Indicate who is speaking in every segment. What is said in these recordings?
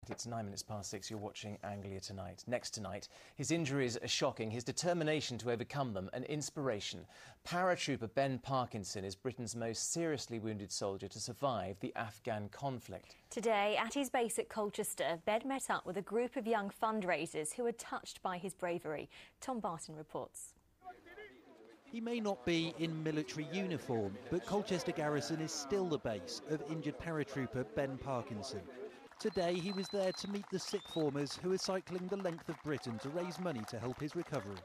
Speaker 1: It's 6:09. You're watching Anglia Tonight. Next tonight, his injuries are shocking, his determination to overcome them an inspiration. Paratrooper Ben Parkinson is Britain's most seriously wounded soldier to survive the Afghan conflict.
Speaker 2: Today, at his base at Colchester, Ben met up with a group of young fundraisers who were touched by his bravery. Tom Barton reports.
Speaker 3: He may not be in military uniform, but Colchester Garrison is still the base of injured paratrooper Ben Parkinson. Today he was there to meet the sick formers who are cycling the length of Britain to raise money to help his recovery.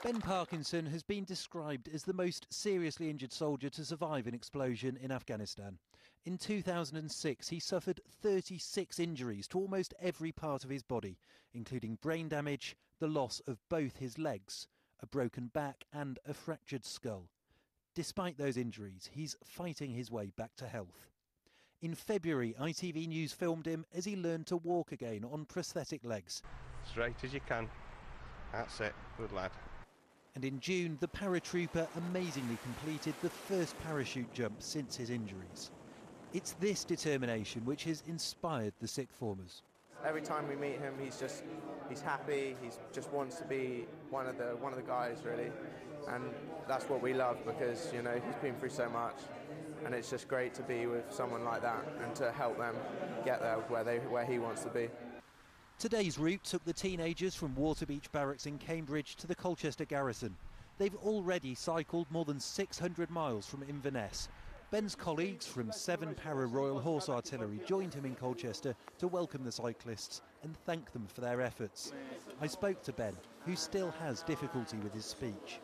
Speaker 3: Ben Parkinson has been described as the most seriously injured soldier to survive an explosion in Afghanistan. In 2006 he suffered 36 injuries to almost every part of his body, including brain damage, the loss of both his legs, a broken back and a fractured skull. Despite those injuries, he's fighting his way back to health. In February, ITV News filmed him as he learned to walk again on prosthetic legs.
Speaker 4: Straight as you can. That's it. Good lad.
Speaker 3: And in June, the paratrooper amazingly completed the first parachute jump since his injuries. It's this determination which has inspired the sick formers.
Speaker 5: Every time we meet him, he's happy. He just wants to be one of the guys, really. And that's what we love because, you know, he's been through so much, and it's just great to be with someone like that and to help them get there where he wants to be.
Speaker 3: Today's route took the teenagers from Waterbeach Barracks in Cambridge to the Colchester Garrison. They've already cycled more than 600 miles from Inverness. Ben's colleagues from 7 Para Royal Horse Artillery joined him in Colchester to welcome the cyclists and thank them for their efforts. I spoke to Ben, who still has difficulty with his speech.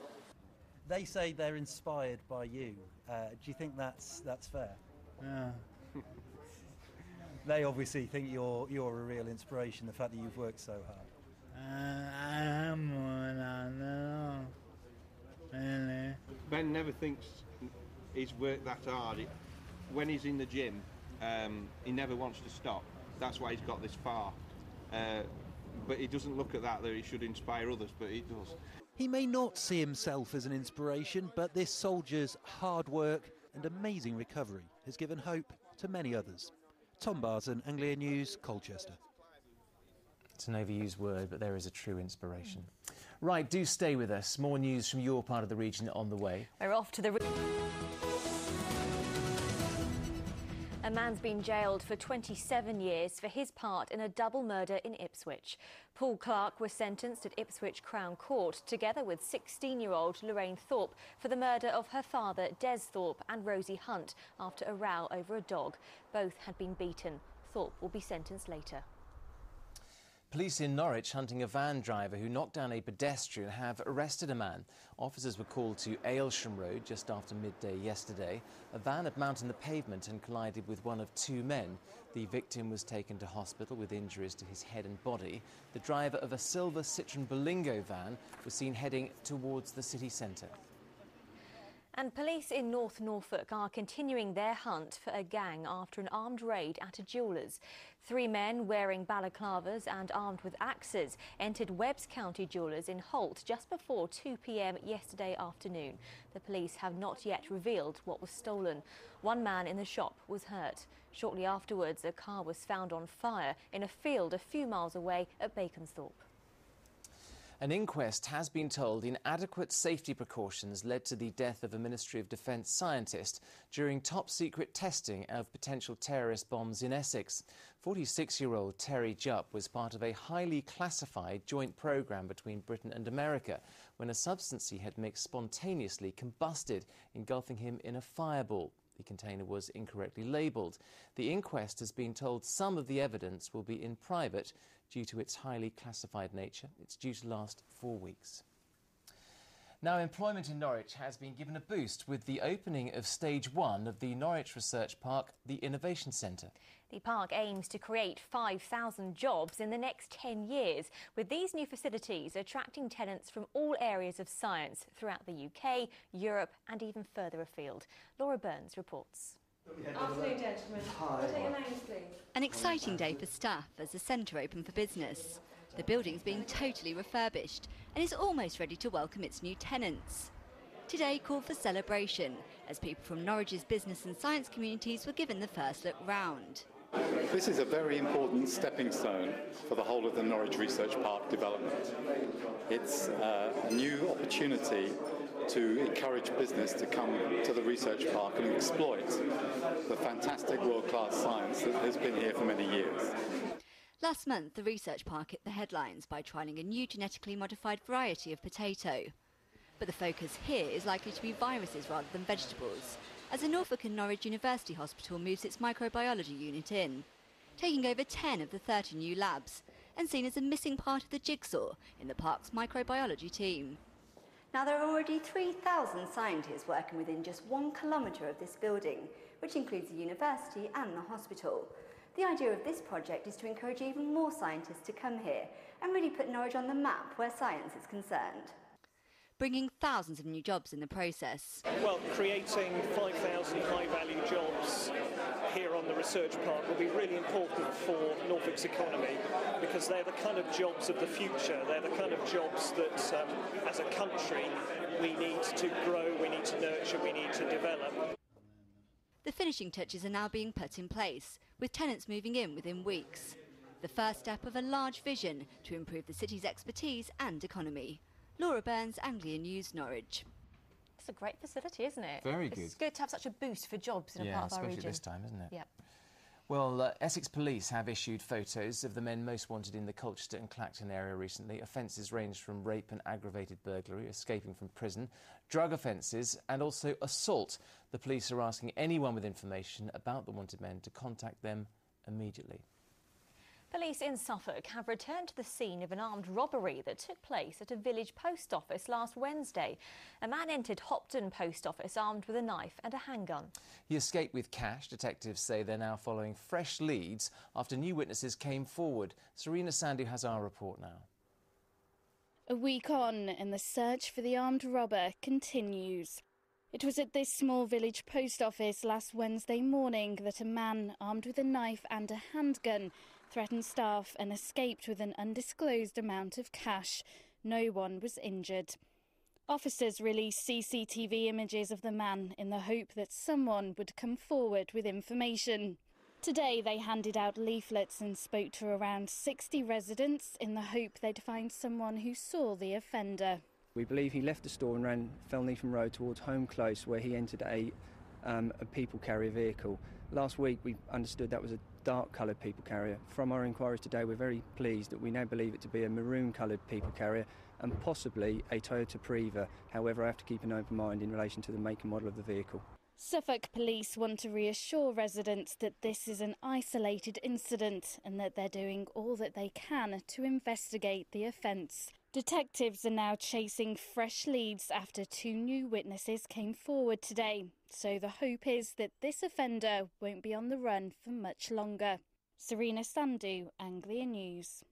Speaker 3: They say they're inspired by you. Do you think that's fair?
Speaker 6: Yeah.
Speaker 3: They obviously think you're a real inspiration, the fact that you've worked so hard.
Speaker 6: I am one, I know. Really.
Speaker 4: Ben never thinks he's worked that hard. When he's in the gym, he never wants to stop. That's why he's got this far. But he doesn't look at that he should inspire others, but he does.
Speaker 3: He may not see himself as an inspiration, but this soldier's hard work and amazing recovery has given hope to many others. Tom Barton, Anglia News, Colchester.
Speaker 1: It's an overused word, but there is a true inspiration. Right, do stay with us. More news from your part of the region on the way.
Speaker 2: We're off to the... A man's been jailed for 27 years for his part in a double murder in Ipswich. Paul Clark was sentenced at Ipswich Crown Court, together with 16-year-old Lorraine Thorpe, for the murder of her father, Des Thorpe, and Rosie Hunt, after a row over a dog. Both had been beaten. Thorpe will be sentenced later.
Speaker 1: Police in Norwich, hunting a van driver who knocked down a pedestrian, have arrested a man. Officers were called to Aylsham Road just after midday yesterday. A van had mounted on the pavement and collided with one of 2 men. The victim was taken to hospital with injuries to his head and body. The driver of a silver Citroen Berlingo van was seen heading towards the city centre.
Speaker 2: And police in North Norfolk are continuing their hunt for a gang after an armed raid at a jeweller's. 3 men wearing balaclavas and armed with axes entered Webbs County Jewellers in Holt just before 2 p.m. yesterday afternoon. The police have not yet revealed what was stolen. 1 man in the shop was hurt. Shortly afterwards, a car was found on fire in a field a few miles away at Baconsthorpe.
Speaker 1: An inquest has been told inadequate safety precautions led to the death of a Ministry of Defence scientist during top-secret testing of potential terrorist bombs in Essex. 46-year-old Terry Jupp was part of a highly classified joint programme between Britain and America when a substance he had mixed spontaneously combusted, engulfing him in a fireball. The container was incorrectly labelled. The inquest has been told some of the evidence will be in private due to its highly classified nature. It's due to last 4 weeks. Now, employment in Norwich has been given a boost with the opening of Stage 1 of the Norwich Research Park, the Innovation Centre.
Speaker 2: The park aims to create 5,000 jobs in the next 10 years, with these new facilities attracting tenants from all areas of science throughout the UK, Europe and even further afield. Laura Burns reports.
Speaker 7: Afternoon, gentlemen. Hi. Can I take your names, please?
Speaker 8: An exciting day for staff as the centre opened for business. The building's being totally refurbished and is almost ready to welcome its new tenants. Today called for celebration, as people from Norwich's business and science communities were given the first look round.
Speaker 9: This is a very important stepping stone for the whole of the Norwich Research Park development. It's a new opportunity to encourage business to come to the research park and exploit the fantastic world-class science that has been here for many years.
Speaker 8: Last month, the research park hit the headlines by trialling a new genetically modified variety of potato. But the focus here is likely to be viruses rather than vegetables, as the Norfolk and Norwich University Hospital moves its microbiology unit in, taking over 10 of the 30 new labs and seen as a missing part of the jigsaw in the park's microbiology team. Now, there are already 3,000 scientists working within just 1 kilometre of this building, which includes the university and the hospital. The idea of this project is to encourage even more scientists to come here and really put Norwich on the map where science is concerned, bringing thousands of new jobs in the process.
Speaker 10: Well, creating 5,000 high-value jobs here on the research park will be really important for Norfolk's economy, because they're the kind of jobs of the future. They're the kind of jobs that, as a country, we need to grow, we need to nurture, we need to develop.
Speaker 8: The finishing touches are now being put in place, with tenants moving in within weeks. The first step of a large vision to improve the city's expertise and economy. Laura Burns, Anglia News, Norwich.
Speaker 2: It's a great facility, isn't it?
Speaker 1: Very good.
Speaker 2: It's good to have such a boost for jobs in a part of our region.
Speaker 1: Especially this time, isn't it?
Speaker 2: Yeah.
Speaker 1: Well, Essex Police have issued photos of the men most wanted in the Colchester and Clacton area recently. Offences ranged from rape and aggravated burglary, escaping from prison, drug offences and also assault. The police are asking anyone with information about the wanted men to contact them immediately.
Speaker 2: Police in Suffolk have returned to the scene of an armed robbery that took place at a village post office last Wednesday. A man entered Hopton post office armed with a knife and a handgun.
Speaker 1: He escaped with cash. Detectives say they're now following fresh leads after new witnesses came forward. Serena Sandu has our report now.
Speaker 11: A week on, and the search for the armed robber continues. It was at this small village post office last Wednesday morning that a man armed with a knife and a handgun threatened staff and escaped with an undisclosed amount of cash. No one was injured. Officers released CCTV images of the man in the hope that someone would come forward with information. Today they handed out leaflets and spoke to around 60 residents in the hope they'd find someone who saw the offender.
Speaker 12: We believe he left the store and ran Felneatham Road towards Home Close, where he entered a people carrier vehicle. Last week we understood that was a dark coloured people carrier. From our inquiries today, we're very pleased that we now believe it to be a maroon coloured people carrier and possibly a Toyota Priva. However, I have to keep an open mind in relation to the make and model of the vehicle.
Speaker 11: Suffolk Police want to reassure residents that this is an isolated incident and that they're doing all that they can to investigate the offence. Detectives are now chasing fresh leads after 2 new witnesses came forward today. So the hope is that this offender won't be on the run for much longer. Serena Sandu, Anglia News.